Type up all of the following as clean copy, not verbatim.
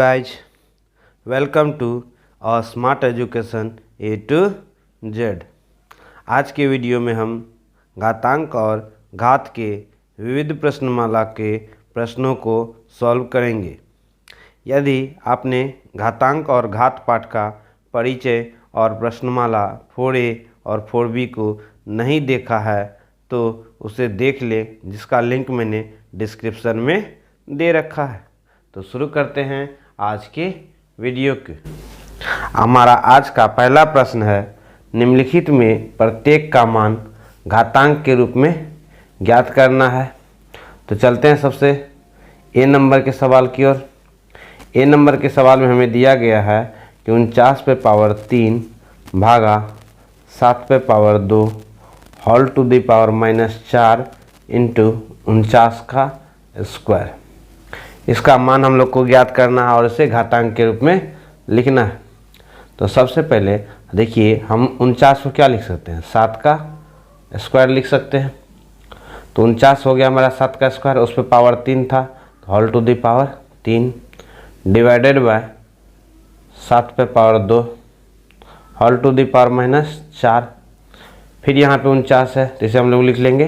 guys, welcome to our Smart Education A to Z। आज के video में हम घातांक और घात के विविध प्रश्नमाला के प्रश्नों को सॉल्व करेंगे। यदि आपने घातांक और घात पाठ का परिचय और प्रश्नमाला 4A और 4B को नहीं देखा है तो उसे देख ले, जिसका लिंक मैंने डिस्क्रिप्शन में दे रखा है। तो शुरू करते हैं आज के वीडियो के। हमारा आज का पहला प्रश्न है, निम्नलिखित में प्रत्येक का मान घातांक के रूप में ज्ञात करना है। तो चलते हैं सबसे ए नंबर के सवाल की ओर। ए नंबर के सवाल में हमें दिया गया है कि 49 पे पावर 3 भागा 7 पे power 2 whole to the power -4 into 49 का स्क्वायर। इसका मान हम लोग को ज्ञात करना है और इसे घातांक के रूप में लिखना है। तो सबसे पहले देखिए, हम 49 को क्या लिख सकते हैं, 7 का स्क्वायर लिख सकते हैं। तो 49 हो गया हमारा 7 का स्क्वायर, उस पर पावर 3 था तो whole to the power 3 divided by 7 पे power 2 whole to the power -4। फिर यहाँ पे 49 है तो इसे हम लोग लिख लेंगे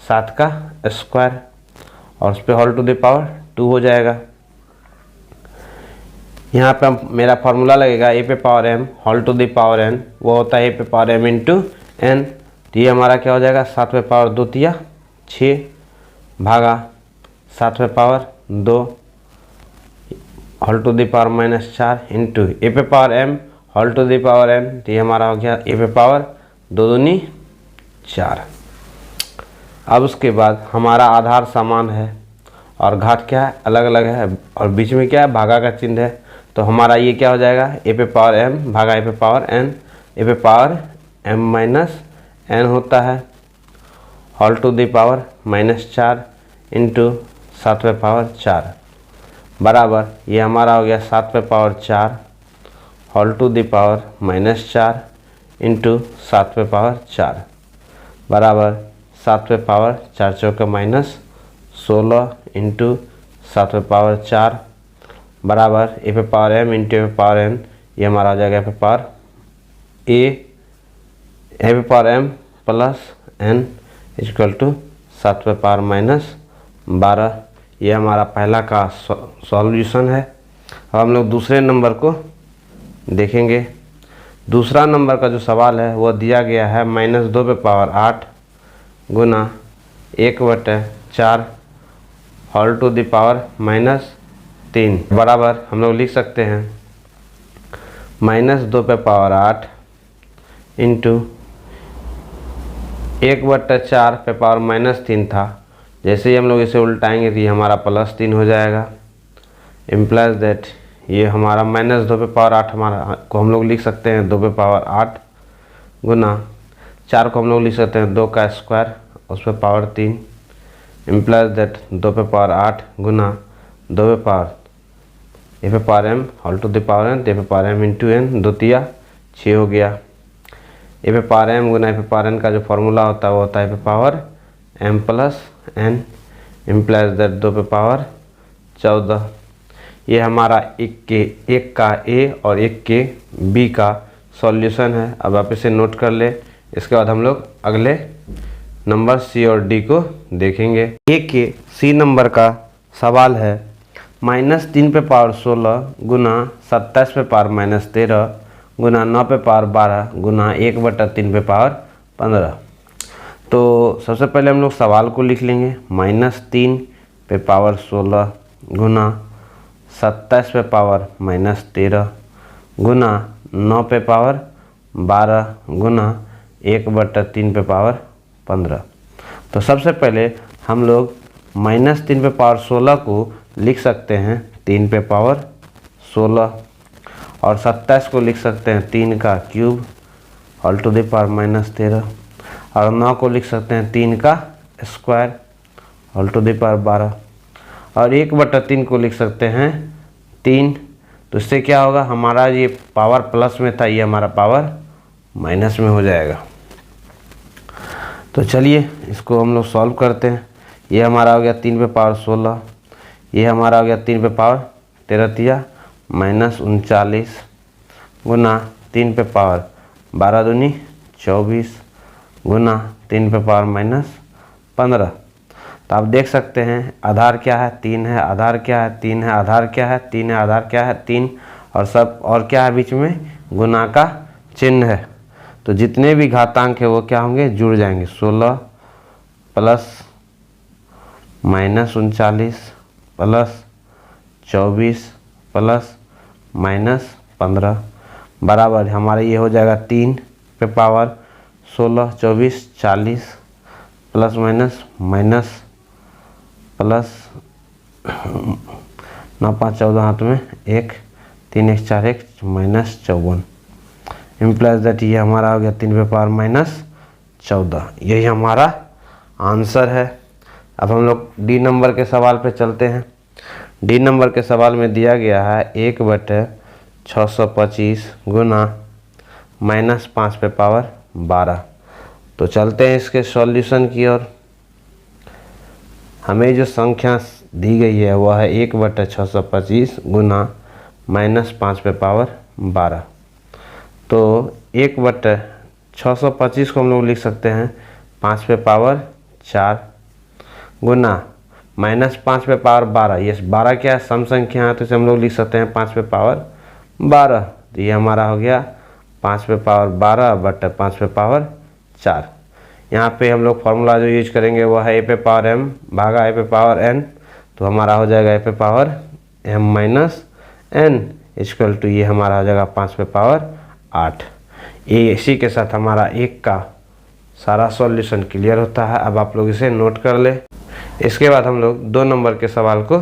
7 का स्क्वायर और उस पर होल टू दी पावर 2 हो जाएगा। यहाँ पे मेरा फॉर्मूला लगेगा ए पे power m whole to the power n, वो होता है ए पे पावर m इंटू n। तो ये हमारा क्या हो जाएगा, 7 पे पावर 2 तिया 6 भागा 7 पे power 2 whole to the power -4 into a पे power m whole to the power n। तो ये हमारा हो गया ए पे पावर 2 दूनी 4। अब उसके बाद हमारा आधार समान है और घात क्या है, अलग अलग है और बीच में क्या है, भागा का चिन्ह है। तो हमारा ये क्या हो जाएगा, ए पे पावर m भागा ए पे पावर n। ए पे पावर m माइनस n होता है whole to the power -4 into 7 पे पावर 4 बराबर ये हमारा हो गया 7 पे power 4 whole to the power -4 into 7 पे पावर 4 बराबर 7 पे पावर 4 चौके -16 इंटू 7 पे पावर 4 बराबर ए पे पावर m इंटू ए पे पावर n। ये हमारा हो जाएगा ए पे पावर ए पे power m plus n equal to 7 पे पावर -12। ये हमारा पहला का सॉल्यूशन है। अब हम लोग दूसरे नंबर को देखेंगे। दूसरा नंबर का जो सवाल है वो दिया गया है -2 पे पावर 8 गुना 1/4 होल टू दी पावर -3 बराबर हम लोग लिख सकते हैं -2 पे पावर 8 इंटू 1/4 पे पावर -3 था। जैसे ही हम लोग इसे उल्टाएंगे तो ये हमारा +3 हो जाएगा। इम्प्लाइज दैट ये हमारा -2 पे पावर 8 हमारा को हम लोग लिख सकते हैं 2 पे पावर 8 गुना 4 को हम लोग लिख सकते हैं 2 का स्क्वायर उस पर पावर 3। इम्प्लाइज दैट 2 पे पावर 8 गुना 2 पे पावर ए पे power m whole to the power n, a पे पावर m इंटू n 2 तिया 6 हो गया। ए पे पावर m गुना ए पे पावर n का जो फॉर्मूला होता है वो होता है ए पे power m plus n। Implies that 2 पे पावर 14। ये हमारा एक का a और एक के b का सॉल्यूशन है। अब आप इसे नोट कर ले। इसके बाद हम लोग अगले नंबर सी और डी को देखेंगे। ए के सी नंबर का सवाल है -3 पे पावर 16 गुना 27 पे पावर -13 गुना 9 पे पावर 12 गुना 1/3 पे पावर 15। तो सबसे पहले हम लोग सवाल को लिख लेंगे। -3 पे पावर 16 गुना 27 पे पावर -13 गुना 9 पे पावर 12 गुना 1/3 पे पावर 15। तो सबसे पहले हम लोग -3 पे पावर 16 को लिख सकते हैं 3 पे पावर 16 और 27 को लिख सकते हैं 3 का cube whole to the power -13 और 9 को लिख सकते हैं 3 का square whole to the power 12 और 1/3 को लिख सकते हैं 3। तो इससे क्या होगा, हमारा ये पावर प्लस में था, ये हमारा पावर माइनस में हो जाएगा। तो चलिए इसको हम लोग सॉल्व करते हैं। ये हमारा हो गया 3 पे पावर 16, ये हमारा हो गया 3 पे पावर 13 तिया माइनस 39 गुना 3 पे पावर 12 दूनी 24 गुना 3 पे पावर माइनस 15। तो आप देख सकते हैं आधार क्या है 3 है, आधार क्या है 3 है, आधार क्या है 3 है, आधार क्या है 3 और सब और क्या है बीच में गुना का चिन्ह है। तो जितने भी घातांक है वो क्या होंगे जुड़ जाएंगे। 16 plus minus 39 plus 24 plus minus 15 बराबर हमारा ये हो जाएगा 3 पे power 16 24 40 plus minus minus plus 9 5 14 हाथ में 1 3 1 4 1 माइनस 54 इम्प्लाइज दैट ये हमारा हो गया 3 पे पावर माइनस 14। यही हमारा आंसर है। अब हम लोग डी नंबर के सवाल पे चलते हैं। डी नंबर के सवाल में दिया गया है 1/625 गुना माइनस 5 पे पावर 12। तो चलते हैं इसके सॉल्यूशन की ओर। हमें जो संख्या दी गई है वह है 1/625 गुना माइनस 5 पे पावर 12। तो 1/625 को हम लोग लिख सकते हैं 5 पे पावर 4 गुना माइनस 5 पे पावर 12। ये 12 क्या है सम संख्या है तो इसे हम लोग लिख सकते हैं 5 पे पावर 12। तो ये हमारा हो गया 5 पे पावर 12 बटा 5 पे पावर 4। यहाँ पे हम लोग फार्मूला जो यूज करेंगे वो है ए पे पावर m भागा ए पे पावर n। तो हमारा हो जाएगा ए पे power m minus n equal to ये हमारा हो जाएगा 5 पे पावर 8। ये इसी के साथ हमारा एक का सारा सॉल्यूशन क्लियर होता है। अब आप लोग इसे नोट कर ले। इसके बाद हम लोग 2 नंबर के सवाल को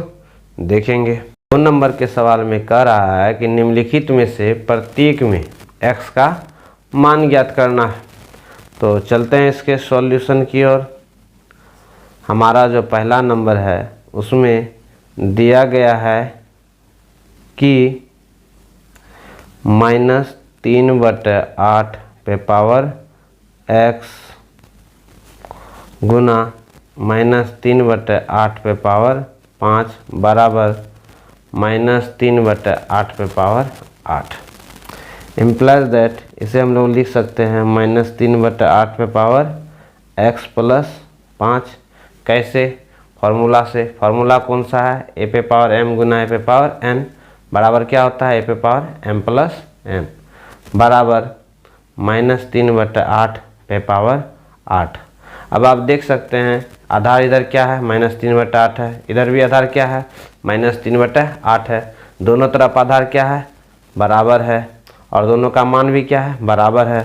देखेंगे। 2 नंबर के सवाल में कह रहा है कि निम्नलिखित में से प्रत्येक में x का मान ज्ञात करना है। तो चलते हैं इसके सॉल्यूशन की ओर। हमारा जो पहला नंबर है उसमें दिया गया है कि -3/8 पे पावर x गुना -3/8 पे पावर 5 बराबर -3/8 पे पावर 8 इम्प्लाइज दैट इसे हम लोग लिख सकते हैं -3/8 पे पावर x प्लस 5। कैसे फार्मूला से। फार्मूला कौन सा है ए पे पावर m गुना ए पे पावर n बराबर क्या होता है ए पे पावर m प्लस n बराबर -3/8 पे पावर 8। अब आप देख सकते हैं आधार इधर क्या है -3/8 है, इधर भी आधार क्या है -3/8 है। दोनों तरफ आधार क्या है बराबर है और दोनों का मान भी क्या है बराबर है।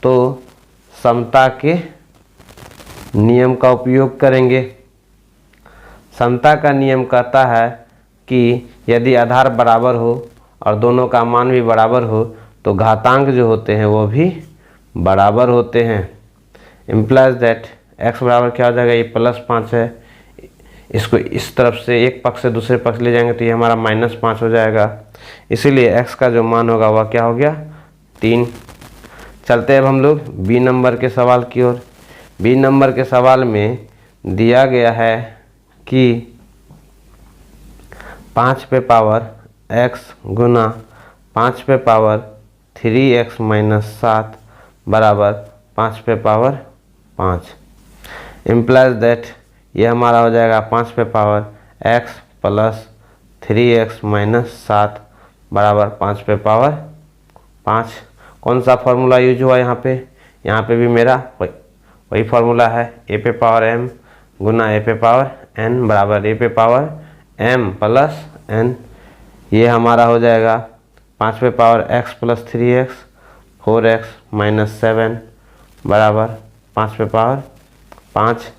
तो समता के नियम का उपयोग करेंगे। समता का नियम कहता है कि यदि आधार बराबर हो और दोनों का मान भी बराबर हो तो घातांक जो होते हैं वो भी बराबर होते हैं। इम्प्लाइज दैट x बराबर क्या हो जाएगा ये +5 है, इसको इस तरफ से एक पक्ष से दूसरे पक्ष ले जाएंगे तो ये हमारा -5 हो जाएगा। इसीलिए x का जो मान होगा वह क्या हो गया 3। चलते हैं अब हम लोग बी नंबर के सवाल की ओर। बी नंबर के सवाल में दिया गया है कि 5 पे पावर x गुना 5 पे पावर 3x - 7 बराबर 5 पे पावर 5 इम्प्लाइज दैट ये हमारा हो जाएगा 5 पे पावर x प्लस 3x - 7 बराबर 5 पे पावर 5। कौन सा फार्मूला यूज हुआ यहाँ पे भी मेरा वही फार्मूला है ए पे पावर m गुना ए पे पावर n बराबर ए पे पावर m प्लस n। ये हमारा हो जाएगा 5 पे power x plus 3x 4x - 7 बराबर 5 पे पावर 5।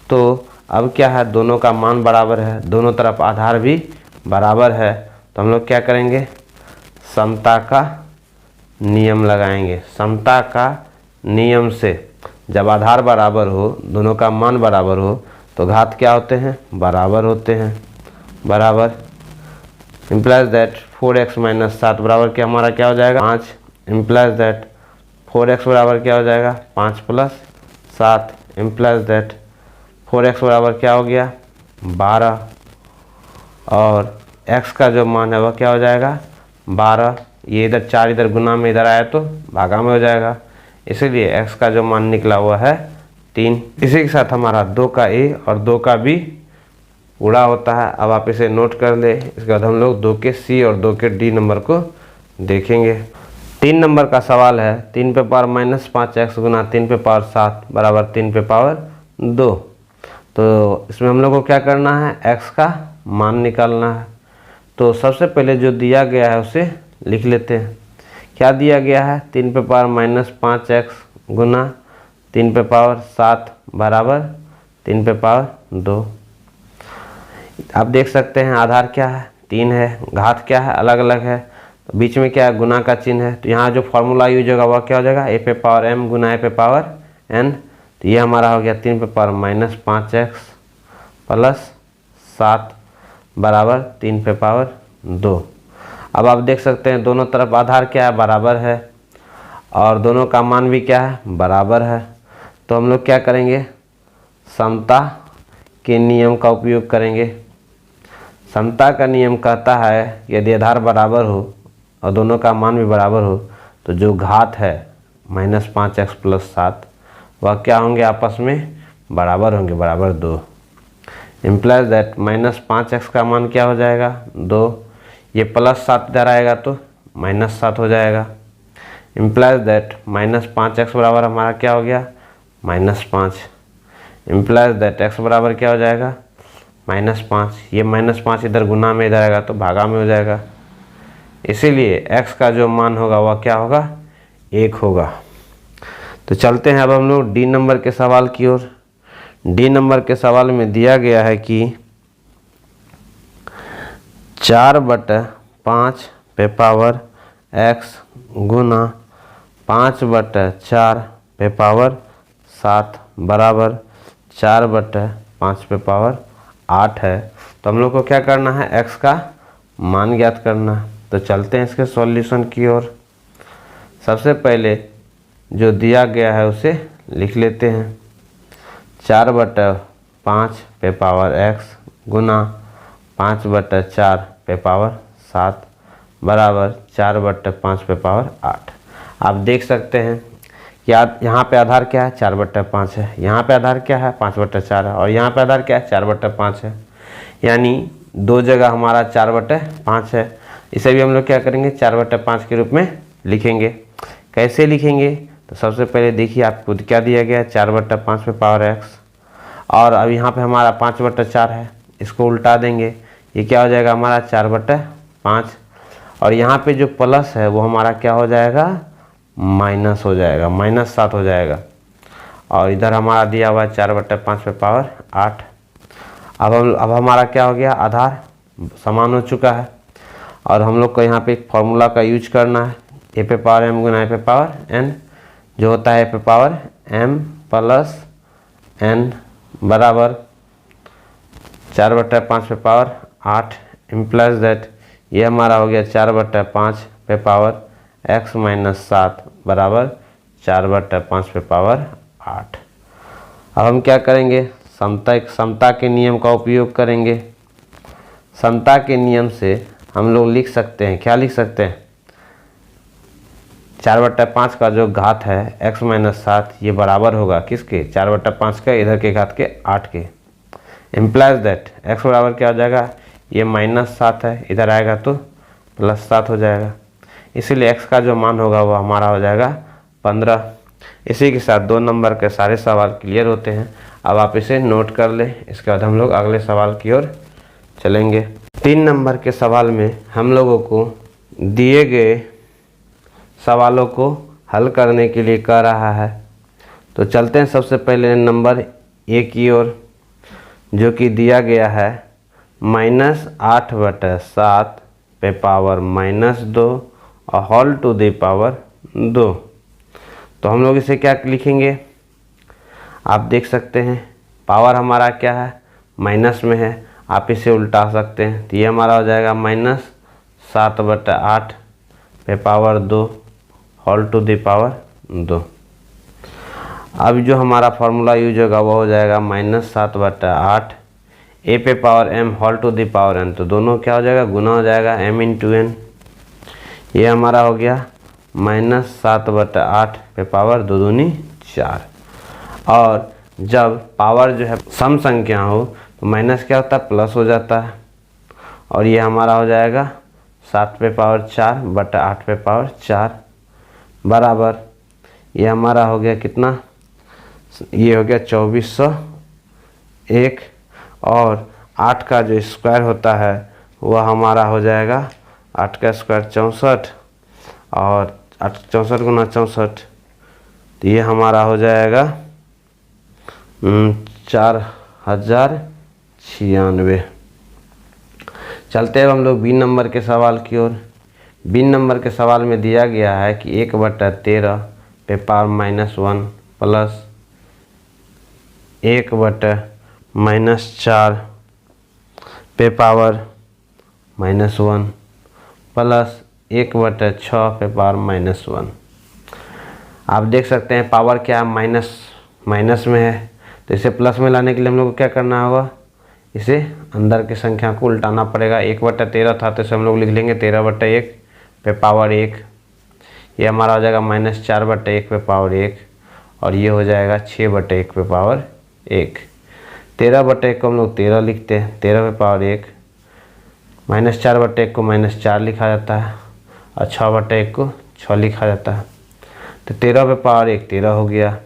तो अब क्या है दोनों का मान बराबर है, दोनों तरफ आधार भी बराबर है। तो हम लोग क्या करेंगे समता का नियम लगाएंगे। समता का नियम से जब आधार बराबर हो दोनों का मान बराबर हो तो घात क्या होते हैं बराबर होते हैं। बराबर इम्प्लाइज दैट 4x - 7 बराबर क्या हमारा क्या हो जाएगा 5। इम्प्लाइज दैट 4x बराबर क्या हो जाएगा 5 + 7 इम्प्लाइज दैट 4x बराबर क्या हो गया 12 और x का जो मान है वह क्या हो जाएगा 12। ये इधर 4 इधर गुना में इधर आया तो भागा में हो जाएगा, इसीलिए x का जो मान निकला हुआ है 3। इसी के साथ हमारा 2 का a और 2 का b पूरा होता है। अब आप इसे नोट कर ले। इसके बाद हम लोग 2 के c और 2 के d नंबर को देखेंगे। 3 नंबर का सवाल है 3 पे पावर -5x गुना 3 पे पावर 7 बराबर 3 पे पावर 2। तो इसमें हम लोग को क्या करना है, x का मान निकालना है। तो सबसे पहले जो दिया गया है उसे लिख लेते हैं। क्या दिया गया है, 3 पे पावर -5x गुना 3 पे पावर 7 बराबर 3 पे पावर 2। आप देख सकते हैं आधार क्या है 3 है, घात क्या है अलग अलग है, तो बीच में क्या है गुना का चिन्ह है। तो यहाँ जो फॉर्मूला यूज होगा वह क्या हो जाएगा a पे पावर m गुना a पे पावर n। तो ये हमारा हो गया 3 पे पावर -5x प्लस 7 बराबर 3 पे पावर 2। अब आप देख सकते हैं दोनों तरफ आधार क्या है बराबर है और दोनों का मान भी क्या है बराबर है। तो हम लोग क्या करेंगे, समता के नियम का उपयोग करेंगे। समता का नियम कहता है यदि आधार बराबर हो और दोनों का मान भी बराबर हो तो जो घात है -5x प्लस 7 वह क्या होंगे आपस में बराबर होंगे, बराबर 2। इम्प्लाइज दैट -5x का मान क्या हो जाएगा 2, ये प्लस 7 इधर आएगा तो -7 हो जाएगा। इम्प्लाइज दैट -5x बराबर हमारा क्या हो गया -5। इम्प्लाइज दैट x बराबर क्या हो जाएगा -5। ये -5 इधर गुना में इधर आएगा तो भागा में हो जाएगा, इसीलिए x का जो मान होगा वह क्या होगा 1 होगा। तो चलते हैं अब हम लोग डी नंबर के सवाल की ओर। डी नंबर के सवाल में दिया गया है कि 4/5 पे पावर x गुना 5/4 पे पावर 7 बराबर 4/5 पे पावर 8 है। तो हम लोग को क्या करना है, x का मान ज्ञात करना है। तो चलते हैं इसके सॉल्यूशन की ओर। सबसे पहले जो दिया गया है उसे लिख लेते हैं। 4/5 पे पावर x गुना 5/4 पे पावर 7 बराबर 4/5 पे पावर 8। आप देख सकते हैं कि यहाँ पे आधार क्या है 4/5 है, यहाँ पे आधार क्या है 5/4 है और यहाँ पे आधार क्या है 4/5 है, यानी दो जगह हमारा 4/5 है। इसे भी हम लोग क्या करेंगे 4/5 के रूप में लिखेंगे। कैसे लिखेंगे, तो सबसे पहले देखिए आपको क्या दिया गया है 4/5 पे पावर x और अब यहाँ पे हमारा 5/4 है, इसको उल्टा देंगे, ये क्या हो जाएगा हमारा 4/5 और यहाँ पे जो प्लस है वो हमारा क्या हो जाएगा माइनस हो जाएगा, -7 हो जाएगा और इधर हमारा दिया हुआ है 4/5 पे पावर 8। अब हमारा क्या हो गया, आधार समान हो चुका है और हम लोग को यहाँ पे एक फॉर्मूला का यूज करना है, a पे पावर m गुना a पे पावर n, जो होता है a पे पावर m प्लस n बराबर 4/5 पे पावर 8। इम्प्लाइज दैट ये हमारा हो गया 4/5 पे पावर x माइनस 7 बराबर 4/5 पे पावर 8। अब हम क्या करेंगे, समता के नियम का उपयोग करेंगे। समता के नियम से हम लोग लिख सकते हैं, क्या लिख सकते हैं 4/5 का जो घात है x माइनस 7 ये बराबर होगा किसके 4/5 का इधर के घात के 8 के। इम्प्लाइज दैट x बराबर क्या हो जाएगा, ये -7 है, इधर आएगा तो +7 हो जाएगा, इसीलिए x का जो मान होगा वो हमारा हो जाएगा 15। इसी के साथ 2 नंबर के सारे सवाल क्लियर होते हैं। अब आप इसे नोट कर लें, इसके बाद हम लोग अगले सवाल की ओर चलेंगे। 3 नंबर के सवाल में हम लोगों को दिए गए सवालों को हल करने के लिए कह रहा है। तो चलते हैं सबसे पहले नंबर ए की ओर, जो कि दिया गया है -8/7 पे पावर -2 और होल टू द पावर 2। तो हम लोग इसे क्या लिखेंगे, आप देख सकते हैं पावर हमारा क्या है माइनस में है, आप इसे उल्टा सकते हैं। तो ये हमारा हो जाएगा -7/8 पे power 2 whole to the power 2। अब जो हमारा फार्मूला यूज होगा वो हो जाएगा -7/8 ए पे power m whole to the power n, तो दोनों क्या हो जाएगा, गुना हो जाएगा, m इंटू एन। ये हमारा हो गया -7/8 पे पावर 2 दूनी 4। और जब पावर जो है सम संख्या हो तो माइनस क्या होता है, प्लस हो जाता है। और ये हमारा हो जाएगा 7 पे पावर 4/8 पे पावर 4 बराबर, ये हमारा हो गया कितना, ये हो गया 2401। और 8 का जो स्क्वायर होता है वह हमारा हो जाएगा 8 का स्क्वायर 64, और 64 गुना 64, तो ये हमारा हो जाएगा 4096। चलते हैं हम लोग बी नंबर के सवाल की ओर। बी नंबर के सवाल में दिया गया है कि 1/13 पे पावर -1 प्लस 1/-4 पे पावर -1 प्लस 1/6 पे पावर -1। आप देख सकते हैं पावर क्या है, माइनस में है, तो इसे प्लस में लाने के लिए हम लोग को क्या करना होगा, इसे अंदर की संख्या को उल्टाना पड़ेगा। 1/13 था तो इसे हम लोग लिख लेंगे 13/1 पे पावर 1। ये हमारा हो जाएगा -4/1 पे पावर 1, और ये हो जाएगा 6/1 पे पावर 1। 13/1 को हम लोग 13 लिखते हैं, 13 पे पावर 1। -4/1 को -4 लिखा जाता है, और 6/1 को 6 लिखा जाता है। तो 13 पे पावर 1 13 हो गया,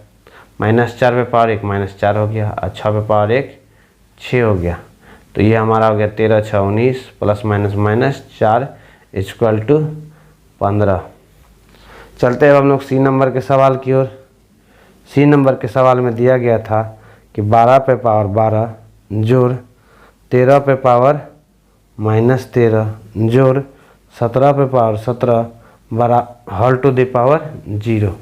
-4 पे पावर 1 -4 हो गया, और 6 पे पावर 1 6 हो गया। तो ये हमारा हो गया 13 6 19 प्लस माइनस 4 इक्वल टू 15। चलते हैं हम लोग सी नंबर के सवाल की ओर। सी नंबर के सवाल में दिया गया था कि 12 पे पावर 12 जोड़ 13 पे पावर -13 जोड़ 17 पे पावर 17 बड़ा होल टू द पावर 0।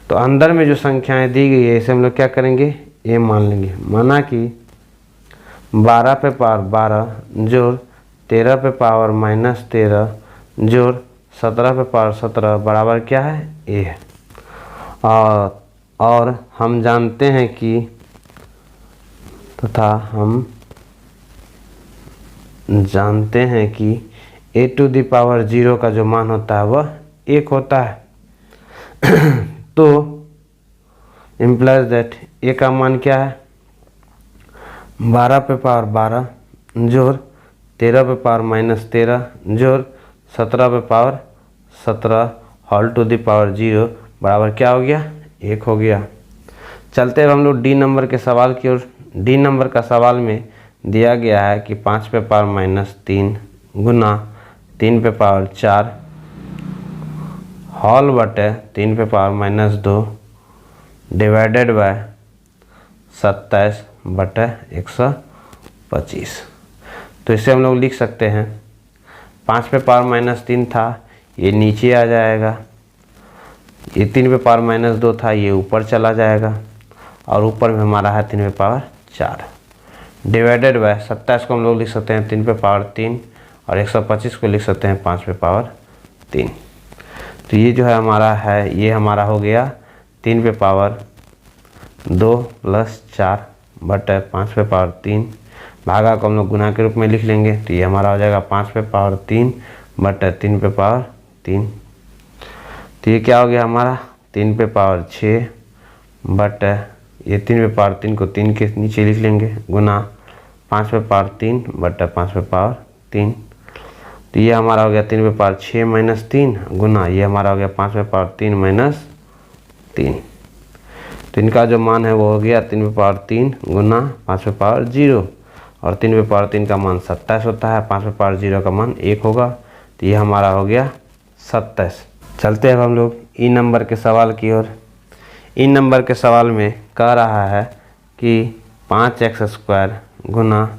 तो अंदर में जो संख्याएं दी गई है इसे हम लोग क्या करेंगे, ये मान लेंगे। माना कि 12 पे पावर 12 जोड़ 13 पे पावर -13 जोड़ 17 पे पावर 17 बराबर क्या है, ए है। और हम जानते हैं कि हम जानते हैं कि a टू द पावर 0 का जो मान होता है वह 1 होता है। तो इम्प्लाइज दैट a का मान क्या है, 12 पे पावर 12 जोड़ 13 पे पावर -13 जोड़ 17 पे power 17 whole to the power 0 बराबर क्या हो गया, 1 हो गया। चलते हैं हम लोग डी नंबर के सवाल की ओर। डी नंबर का सवाल में दिया गया है कि 5 पे पावर -3 गुना 3 पे पावर 4 होल बटे 3 पे पावर -2 डिवाइडेड बाय 27/125। तो इसे हम लोग लिख सकते हैं, 5 पे पावर -3 था ये नीचे आ जाएगा, ये 3 पे पावर -2 था ये ऊपर चला जाएगा, और ऊपर में हमारा है 3 पे पावर 4 डिवाइडेड बाय 27 को हम लोग लिख सकते हैं 3 पे पावर 3, और 125 को लिख सकते हैं 5 पे पावर 3। तो ये जो है हमारा है, ये हमारा हो गया 3 पे पावर 2 प्लस 4 बटे 5 पे पावर 3, भागा को हम लोग गुना के रूप में लिख लेंगे। तो ये हमारा हो जाएगा 5 पे पावर 3 बटे 3 पे पावर 3। तो ये क्या हो गया हमारा 3 पे पावर 6 बटे ये 3 पे पावर 3 को 3 के नीचे लिख लेंगे गुना 5 पे पावर 3 बटा 5 पे पावर 3। तो ये हमारा हो गया 3 पे पावर 6 - 3 गुना ये हमारा हो गया 5 पे पावर 3 - 3। तो इनका जो मान है वो हो गया 3 पे पावर 3 गुना 5 पे पावर 0, और 3 पे पावर 3 का मान 27 होता है, 5 पे पावर 0 का मान 1 होगा। तो ये हमारा हो गया 27। चलते हैं हम लोग ई नंबर के सवाल की ओर। ई नंबर के सवाल में कह रहा है कि 5x² गुना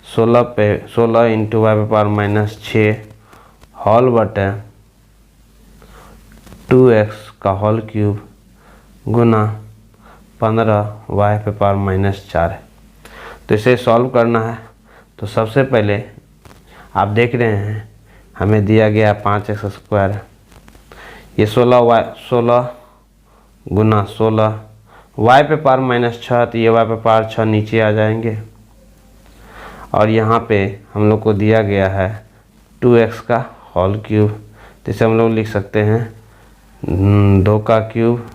16 इंटू वाई पे पावर -6 होल बटे 2x का होल क्यूब गुना 15 वाई पे पावर -4 है। तो इसे सॉल्व करना है। तो सबसे पहले आप देख रहे हैं हमें दिया गया 5x², ये 16 गुना 16 वाई पे पावर -6, तो ये वाई पे पावर 6 नीचे आ जाएंगे, और यहाँ पे हम लोग को दिया गया है 2x का होल क्यूब, तो इसे हम लोग लिख सकते हैं 2 का cube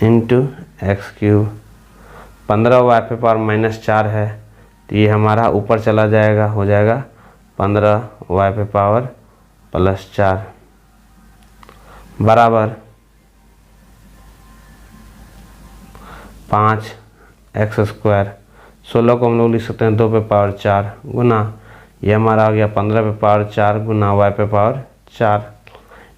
into x cube. 15y पे पावर -4 है, तो ये हमारा ऊपर चला जाएगा, हो जाएगा 15y पे पावर +4 बराबर 5x²। 16 को हम लोग लिख सकते हैं 2 पे पावर 4 गुना, ये हमारा आ गया 15 पे पावर 4 गुना y पे पावर 4,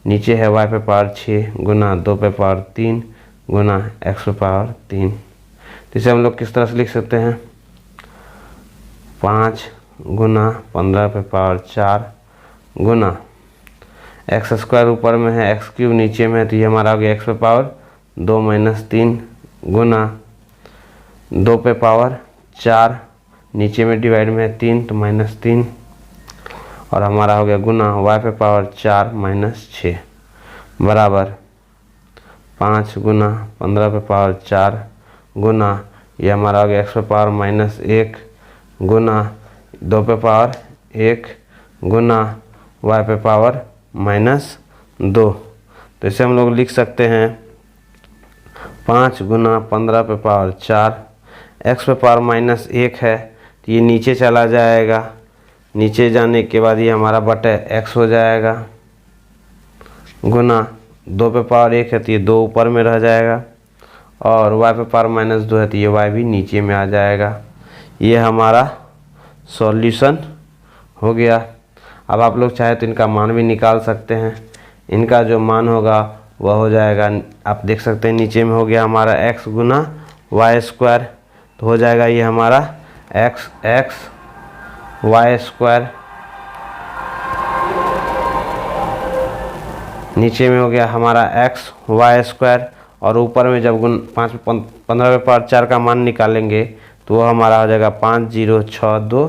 नीचे है y पे पावर 6 गुना 2 पे पावर 3 गुना x पे पावर 3। तो इसे हम लोग किस तरह से लिख सकते हैं 5 गुना 15 पे पावर 4 गुना x² ऊपर में है, x³ नीचे में है, तो ये हमारा आ गया x पे पावर 2 - 3 गुना 2 पे पावर 4 नीचे में डिवाइड में है 3, तो -3 और हमारा हो गया गुना y पे पावर 4 - 6 बराबर 5 गुना 15 पे पावर 4 गुना ये हमारा हो गया x पे पावर -1 गुना 2 पे पावर 1 गुना y पे पावर -2। तो इसे हम लोग लिख सकते हैं 5 गुना 15 पे पावर 4, x पे पावर -1 है, तो ये नीचे चला जाएगा, नीचे जाने के बाद ये हमारा बटे x हो जाएगा गुना 2 पे पावर 1 है, तो ये 2 ऊपर में रह जाएगा, और y पे पावर -2 है, तो ये y भी नीचे में आ जाएगा। ये हमारा सॉल्यूशन हो गया। अब आप लोग चाहे तो इनका मान भी निकाल सकते हैं। इनका जो मान होगा वह हो जाएगा, आप देख सकते हैं नीचे में हो गया हमारा x गुना y², तो हो जाएगा ये हमारा x y², नीचे में हो गया हमारा x y², और ऊपर में जब 15 पे पावर 4 का मान निकालेंगे तो वो हमारा हो जाएगा 5 0 6 2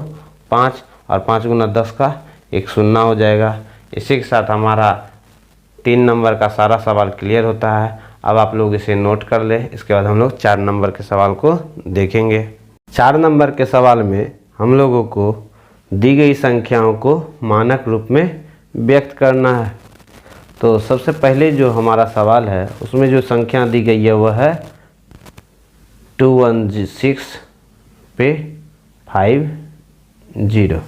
5, और 5 गुना 10 का 1 0 हो जाएगा। इसी के साथ हमारा 3 नंबर का सारा सवाल क्लियर होता है। अब आप लोग इसे नोट कर ले, इसके बाद हम लोग 4 नंबर के सवाल को देखेंगे। 4 नंबर के सवाल में हम लोगों को दी गई संख्याओं को मानक रूप में व्यक्त करना है। तो सबसे पहले जो हमारा सवाल है उसमें जो संख्या दी गई है वह है 216 पे 50।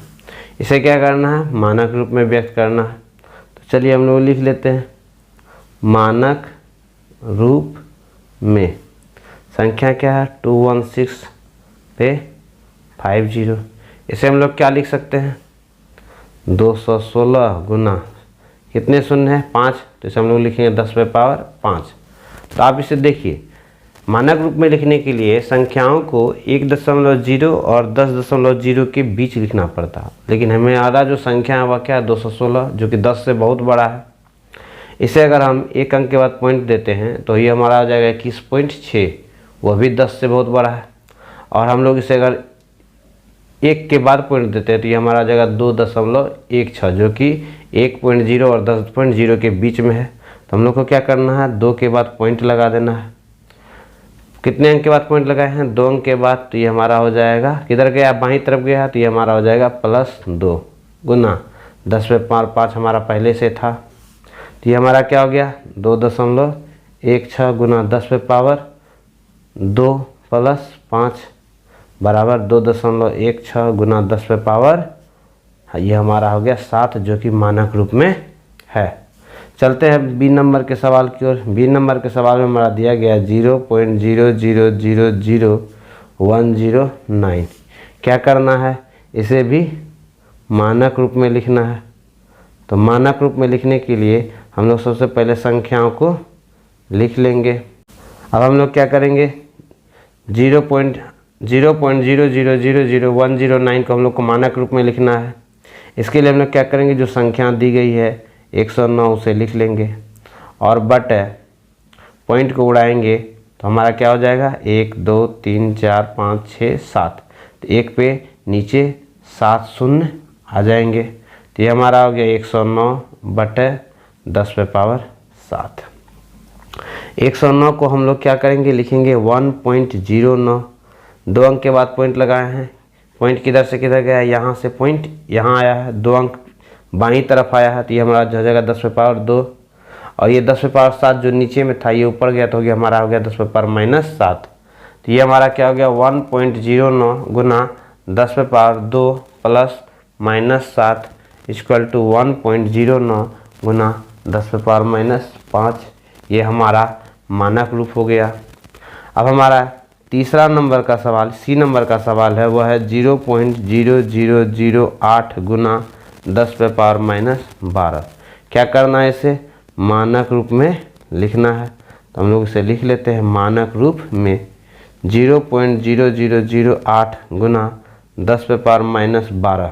इसे क्या करना है मानक रूप में व्यक्त करना है। तो चलिए हम लोग लिख लेते हैं मानक रूप में संख्या क्या है 216 पे 50। इसे हम लोग क्या लिख सकते हैं 216 गुना कितने शून्य है 5, तो इसे हम लोग लिखेंगे 10 पे पावर 5। तो आप इसे देखिए मानक रूप में लिखने के लिए संख्याओं को 1.0 और 10.0 के बीच लिखना पड़ता है, लेकिन हमें आधा जो संख्या है वह क्या है 216, जो कि 10 से बहुत बड़ा है। इसे अगर हम एक अंक के बाद पॉइंट देते हैं तो ये हमारा आ जाएगा 21.6, वह भी 10 से बहुत बड़ा है। और हम लोग इसे अगर 1 के बाद पॉइंट देते हैं तो ये हमारा आ जाएगा 2.16, जो कि 1.0 और 10.0 के बीच में है। तो हम लोग को क्या करना है 2 के बाद पॉइंट लगा देना है। कितने अंक के बाद पॉइंट लगाए हैं 2 अंक के बाद, तो ये हमारा हो जाएगा किधर गया बाईं तरफ गया, तो ये हमारा हो जाएगा +2 गुना 10 पे पावर 5 हमारा पहले से था, तो ये हमारा क्या हो गया 2.16 गुना 10 पे पावर 2 + 5 बराबर 2.16 गुना 10 पे पावर, ये हमारा हो गया 7, जो कि मानक रूप में है। चलते हैं बी नंबर के सवाल की ओर। बी नंबर के सवाल में हमारा दिया गया 0.0000109। क्या करना है इसे भी मानक रूप में लिखना है। तो मानक रूप में लिखने के लिए हम लोग सबसे पहले संख्याओं को लिख लेंगे। अब हम लोग क्या करेंगे 0.0000109 को हम लोग को मानक रूप में लिखना है। इसके लिए हम लोग क्या करेंगे जो संख्या दी गई है 109 उसे लिख लेंगे और बट पॉइंट को उड़ाएंगे तो हमारा क्या हो जाएगा 1 2 3 4 5 6 7, तो 1 पे नीचे 7 शून्य आ जाएंगे, तो ये हमारा हो गया 109 बटे 10 पे पावर 7। 109 को हम लोग क्या करेंगे लिखेंगे 1.09, 2 अंक के बाद पॉइंट लगाए हैं पॉइंट किधर से किधर गया है, यहाँ से पॉइंट यहाँ आया है, 2 अंक बाईं तरफ आया है, तो ये हमारा हो जाएगा 10 पे पावर 2। और ये 10 पे पावर 7 जो नीचे में था ये ऊपर गया तो हो गया हमारा हो गया 10 पे पावर -7। तो ये हमारा क्या हो गया 1.09 गुना 10 पे पावर 2 प्लस -7 इक्वल टू 1.09 गुना 10 पे पावर -5। ये हमारा मानक रूप हो गया। अब हमारा तीसरा नंबर का सवाल, सी नंबर का सवाल है, वह है 0.0008 गुना 10 पे पावर -12। क्या करना है, इसे मानक रूप में लिखना है। तो हम लोग इसे लिख लेते हैं मानक रूप में 0.0008 गुना 10 पे पावर -12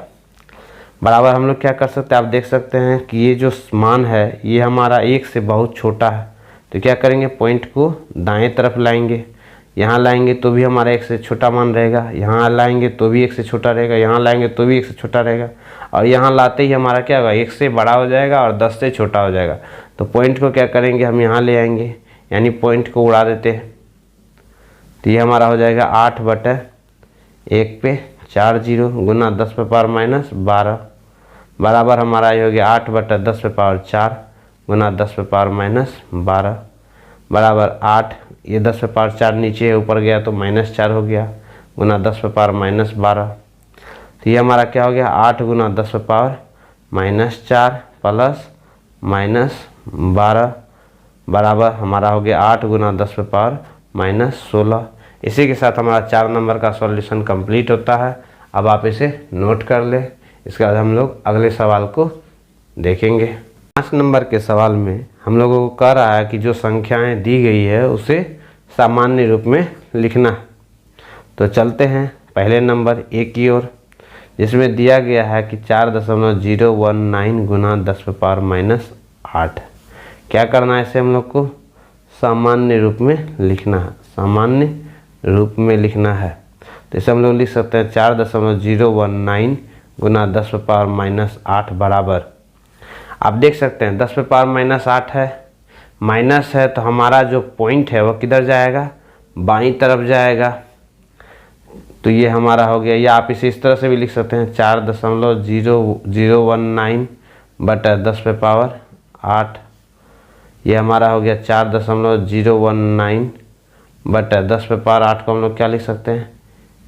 बराबर हम लोग क्या कर सकते हैं, आप देख सकते हैं कि ये जो मान है ये हमारा 1 से बहुत छोटा है। तो क्या करेंगे, पॉइंट को दाएं तरफ लाएंगे, यहाँ लाएंगे तो भी हमारा 1 से छोटा मान रहेगा, यहाँ लाएंगे तो भी 1 से छोटा रहेगा, यहाँ लाएंगे तो भी 1 से छोटा रहेगा, और यहाँ लाते ही हमारा क्या होगा 1 से बड़ा हो जाएगा और 10 से छोटा हो जाएगा। तो पॉइंट को क्या करेंगे, हम यहाँ ले आएंगे, यानी पॉइंट को उड़ा देते हैं। तो ये हमारा हो जाएगा 8/1 पे 4 0 गुना 10 पे पावर -12 बराबर हमारा ये हो गया 8/10 पे पावर 4 गुना 10 पे पावर -12 बराबर 8। ये 10 पे पावर 4 नीचे है, ऊपर गया तो -4 हो गया गुना 10 पे पावर -12। तो ये हमारा क्या हो गया 8 गुना 10 पे पावर -4 प्लस -12 बराबर हमारा हो गया 8 गुना 10 पे पावर -16। इसी के साथ हमारा 4 नंबर का सॉल्यूशन कंप्लीट होता है। अब आप इसे नोट कर ले, इसके बाद हम लोग अगले सवाल को देखेंगे। 5 नंबर के सवाल में हम लोगों को कह रहा है कि जो संख्याएं दी गई है उसे सामान्य रूप में लिखना। तो चलते हैं पहले नंबर ए की ओर, जिसमें दिया गया है कि 4.019 गुना 10 पे पावर -8। क्या करना है, इसे हम लोग को सामान्य रूप में लिखना है, सामान्य रूप में लिखना है। तो इसे हम लोग लिख सकते हैं 4.019 गुना 10 पे पावर -8 बराबर, आप देख सकते हैं 10 पे पावर -8 है, माइनस है तो हमारा जो पॉइंट है वह किधर जाएगा, बाईं तरफ जाएगा। तो ये हमारा हो गया, या आप इसे इस तरह से भी लिख सकते हैं 4.0019 बटा 10 पे पावर 8। ये हमारा हो गया 4.019 बटा 10 पे पावर 8 को हम लोग क्या लिख सकते हैं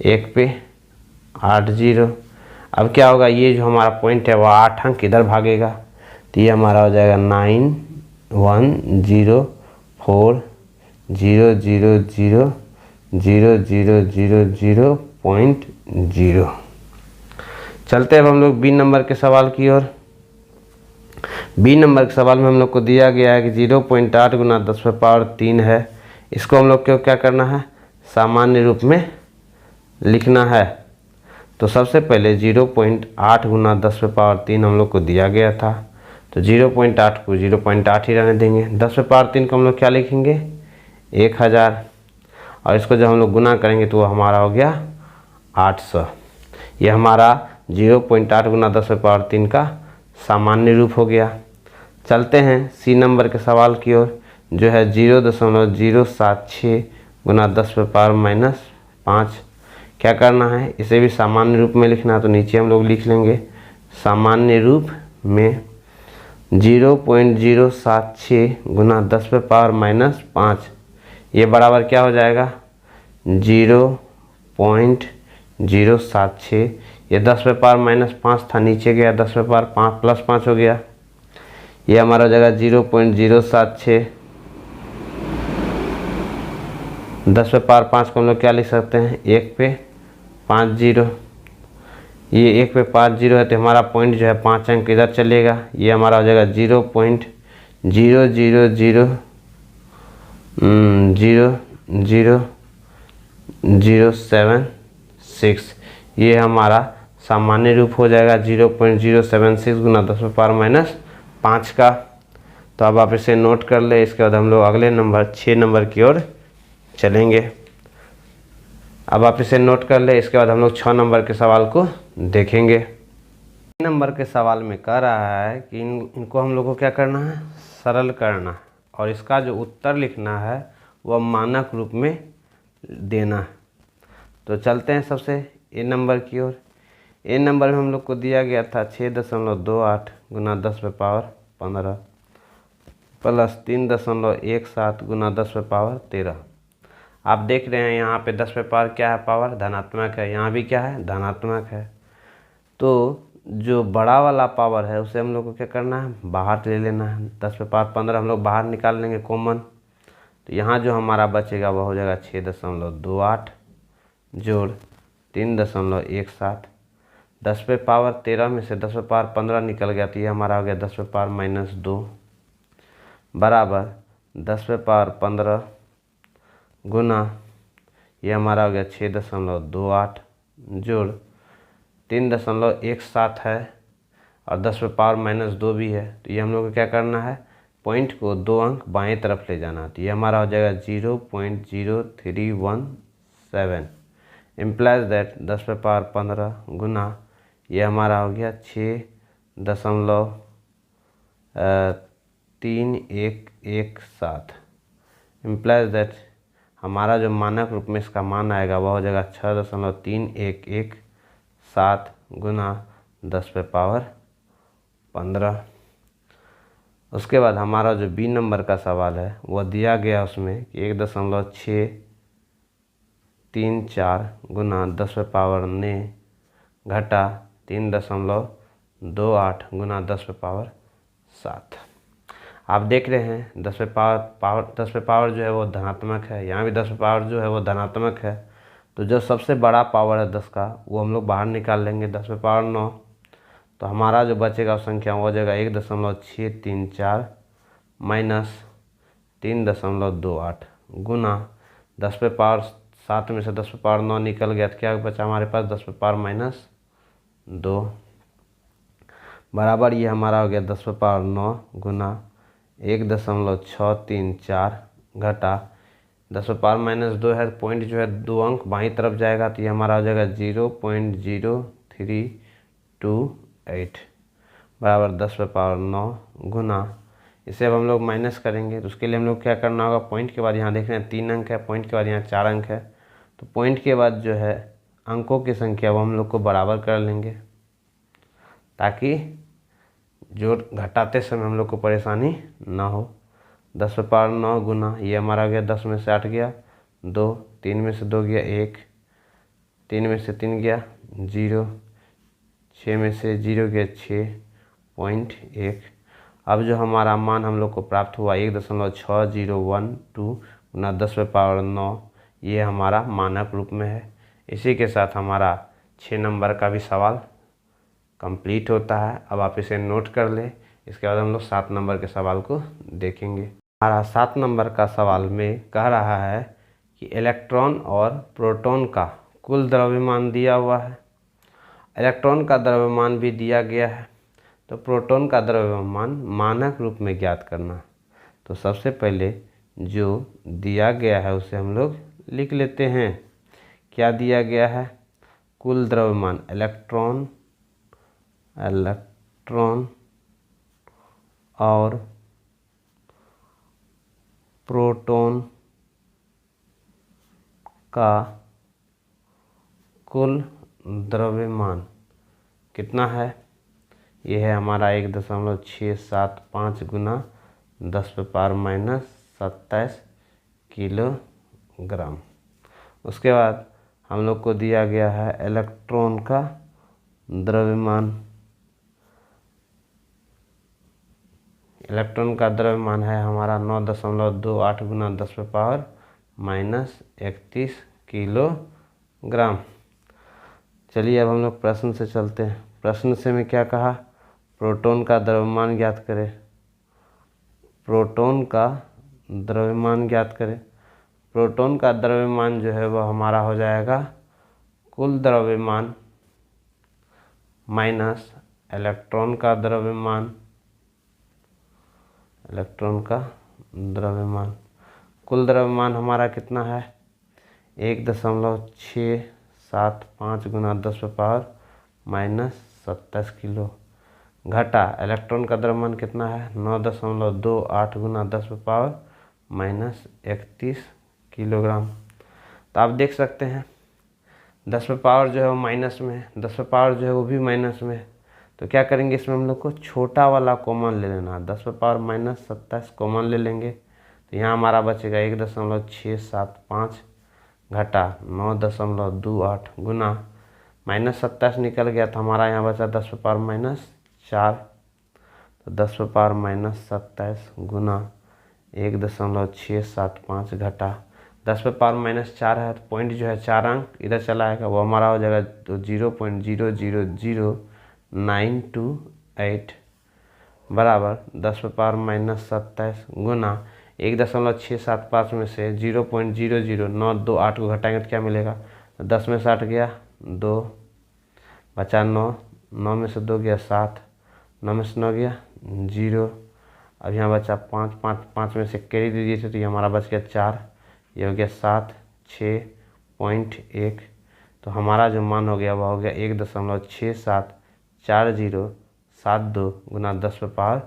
1 पे 80। अब क्या होगा, ये जो हमारा पॉइंट है वह 8 अंक किधर भागेगा, तो ये हमारा हो जाएगा 9104000000.0। चलते हैं अब हम लोग बी नंबर के सवाल की ओर। बी नंबर के सवाल में हम लोग को दिया गया है कि 0.8 गुना 10 पे पावर 3 है। इसको हम लोग को क्या करना है, सामान्य रूप में लिखना है। तो सबसे पहले 0.8 गुना 10 पे पावर 3 हम लोग को दिया गया था, तो 0.8 को 0.8 ही रहने देंगे। 10 पे पावर 3 को हम लोग क्या लिखेंगे 1000, और इसको जब हम लोग गुना करेंगे तो वो हमारा हो गया 800। ये हमारा 0.8 गुना 10 पे पावर 3 का सामान्य रूप हो गया। चलते हैं सी नंबर के सवाल की ओर, जो है 0.076 गुना 10 पे पावर -5। क्या करना है, इसे भी सामान्य रूप में लिखना है। तो नीचे हम लोग लिख लेंगे सामान्य रूप में 0.076 गुना 10 पे पावर -5। ये बराबर क्या हो जाएगा 0.076। ये 10 पे पावर -5 था, नीचे गया 10 पे पावर 5 + 5 हो गया। ये हमारा हो जाएगा 0.076। 10 पे पावर 5 को हम लोग क्या लिख सकते हैं 1 पे 50। ये 1 पे 50 है तो हमारा पॉइंट जो है 5 अंक इधर चलेगा। ये हमारा हो जाएगा 0.0000076। ये हमारा सामान्य रूप हो जाएगा 0.076 गुना 10 पे पावर -5 का। तो अब आप इसे नोट कर ले। इसके बाद हम लोग अगले नंबर 6 नंबर की ओर चलेंगे। अब आप इसे नोट कर ले। इसके बाद हम लोग 6 नंबर के सवाल को देखेंगे। 6 नंबर के सवाल में कह रहा है कि इनको हम लोग को क्या करना है, सरल करना है, और इसका जो उत्तर लिखना है वह मानक रूप में देना है। तो चलते हैं सबसे ए नंबर की ओर। ए नंबर में हम लोग को दिया गया था 6.28 गुना 10⁻15 प्लस 3.17 गुना 10⁻13। आप देख रहे हैं यहाँ पे 10 क्या है, पावर धनात्मक है, यहाँ भी क्या है, धनात्मक है। तो जो बड़ा वाला पावर है उसे हम लोग को क्या करना है, बाहर ले लेना है। 10⁻15 हम लोग बाहर निकाल लेंगे कॉमन, तो यहाँ जो हमारा बचेगा वह हो जाएगा 6.28 जोड़ 3.17। 10⁻13 में से 10⁻15 निकल गया तो ये हमारा हो गया 10⁻−2 बराबर 10⁻15 गुना ये हमारा हो गया 6.28 जोड़ 3.17 है और 10⁻−2 भी है। तो ये हम लोग को क्या करना है, पॉइंट को 2 अंक बाएं तरफ ले जाना। तो ये हमारा हो जाएगा 0.0317 इम्प्लाइज दैट 10⁻15 गुना ये हमारा हो गया 6.3117 इम्प्लाइज दैट हमारा जो मानक रूप में इसका मान आएगा वह हो जाएगा 6.3117 गुना 10⁻15। उसके बाद हमारा जो बी नंबर का सवाल है वह दिया गया उसमें 1.634 गुना 10⁻9 घटा 3.28 गुना 10⁻7। आप देख रहे हैं 10 जो है वो धनात्मक है, यहाँ भी 10 जो है वो धनात्मक है। तो जो सबसे बड़ा पावर है 10 का वो हम लोग बाहर निकाल लेंगे 10⁻9। तो हमारा जो बचेगा संख्या वो हो जाएगा 1.634 माइनस 3.28 गुना 10⁻7 में से 10⁻9 निकल गया तो क्या बचा हमारे पास 10⁻−2 बराबर ये हमारा हो गया 10⁻9 गुना 1.634 घटा 10⁻−2 है, पॉइंट जो है 2 अंक बाईं तरफ जाएगा तो ये हमारा हो जाएगा 0.0328 बराबर 10⁻9 गुना। इसे अब हम लोग माइनस करेंगे तो उसके लिए हम लोग क्या करना होगा, पॉइंट के बाद यहाँ देख रहे हैं 3 अंक है, पॉइंट के बाद यहाँ 4 अंक है। तो पॉइंट के बाद जो है अंकों की संख्या वो हम लोग को बराबर कर लेंगे ताकि जो घटाते समय हम लोग को परेशानी ना हो। 10⁻9 गुना ये हमारा गया 10 में से 8 गया 2, 3 में से 2 गया 1, 3 में से 3 गया 0, 6 में से 0 गया 6.1। अब जो हमारा मान हम लोग को प्राप्त हुआ 1.6012 गुना 10⁻9 ये हमारा मानक रूप में है। इसी के साथ हमारा 6 नंबर का भी सवाल कंप्लीट होता है। अब आप इसे नोट कर लें। इसके बाद हम लोग 7 नंबर के सवाल को देखेंगे। हमारा 7 नंबर का सवाल में कह रहा है कि इलेक्ट्रॉन और प्रोटॉन का कुल द्रव्यमान दिया हुआ है। इलेक्ट्रॉन का द्रव्यमान भी दिया गया है, तो प्रोटॉन का द्रव्यमान मानक रूप में ज्ञात करना। तो सबसे पहले जो दिया गया है उसे हम लोग लिख लेते हैं। क्या दिया गया है, कुल द्रव्यमान इलेक्ट्रॉन और प्रोटॉन का कुल द्रव्यमान कितना है, यह है हमारा 1.675 गुना 10⁻27 किलोग्राम। उसके बाद हम लोग को दिया गया है इलेक्ट्रॉन का द्रव्यमान। इलेक्ट्रॉन का द्रव्यमान है हमारा 9.28 गुना 10⁻31 किलोग्राम। चलिए अब हम लोग प्रश्न से चलते हैं। प्रश्न से में क्या कहा, प्रोटॉन का द्रव्यमान ज्ञात करें। प्रोटॉन का द्रव्यमान ज्ञात करें। प्रोटॉन का द्रव्यमान जो है वह हमारा हो जाएगा कुल द्रव्यमान माइनस इलेक्ट्रॉन का द्रव्यमान। इलेक्ट्रॉन का द्रव्यमान, कुल द्रव्यमान हमारा कितना है 1.675 गुना 10⁻27 किलो घटा इलेक्ट्रॉन का द्रव्यमान कितना है 9.28 गुना 10⁻31 किलोग्राम। तो आप देख सकते हैं 10 पे पावर जो है वो माइनस में है, 10 पे पावर जो है वो भी माइनस में है। तो क्या करेंगे, इसमें हम लोग को छोटा वाला कॉमन ले लेना। 10 पे पावर माइनस 27 कॉमन ले लेंगे, तो यहाँ हमारा बचेगा 1.675 घटा 9.28 गुना -27 निकल गया, तो हमारा यहाँ बचा 10 पे पावर -4। तो 10 पे पावर -27 गुना 1.675 घटा 10 पे पावर -4 है, तो पॉइंट जो है 4 अंक इधर चला आएगा, वो हमारा हो जाएगा तो 0.000928 बराबर 10 पे पावर -27 गुना 1.675 में से 0.00928 को घटाएंगे तो क्या मिलेगा, तो 10 में से 8 गया 2, बचा 9, 9 में से 2 गया 7, 9 में से 9 गया 0। अब यहाँ बचा 5, 5 में से कैरी दे दिए थे तो ये हमारा बच गया 4, ये हो गया 7, 6.1। तो हमारा जो मान हो गया वह हो गया 1.674072 गुना 10 पे पावर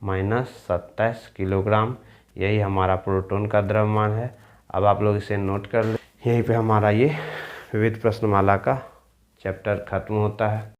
-27 किलोग्राम। यही हमारा प्रोटॉन का द्रव्यमान है। अब आप लोग इसे नोट कर लें। यहीं पे हमारा ये विविध प्रश्नमाला का चैप्टर खत्म होता है।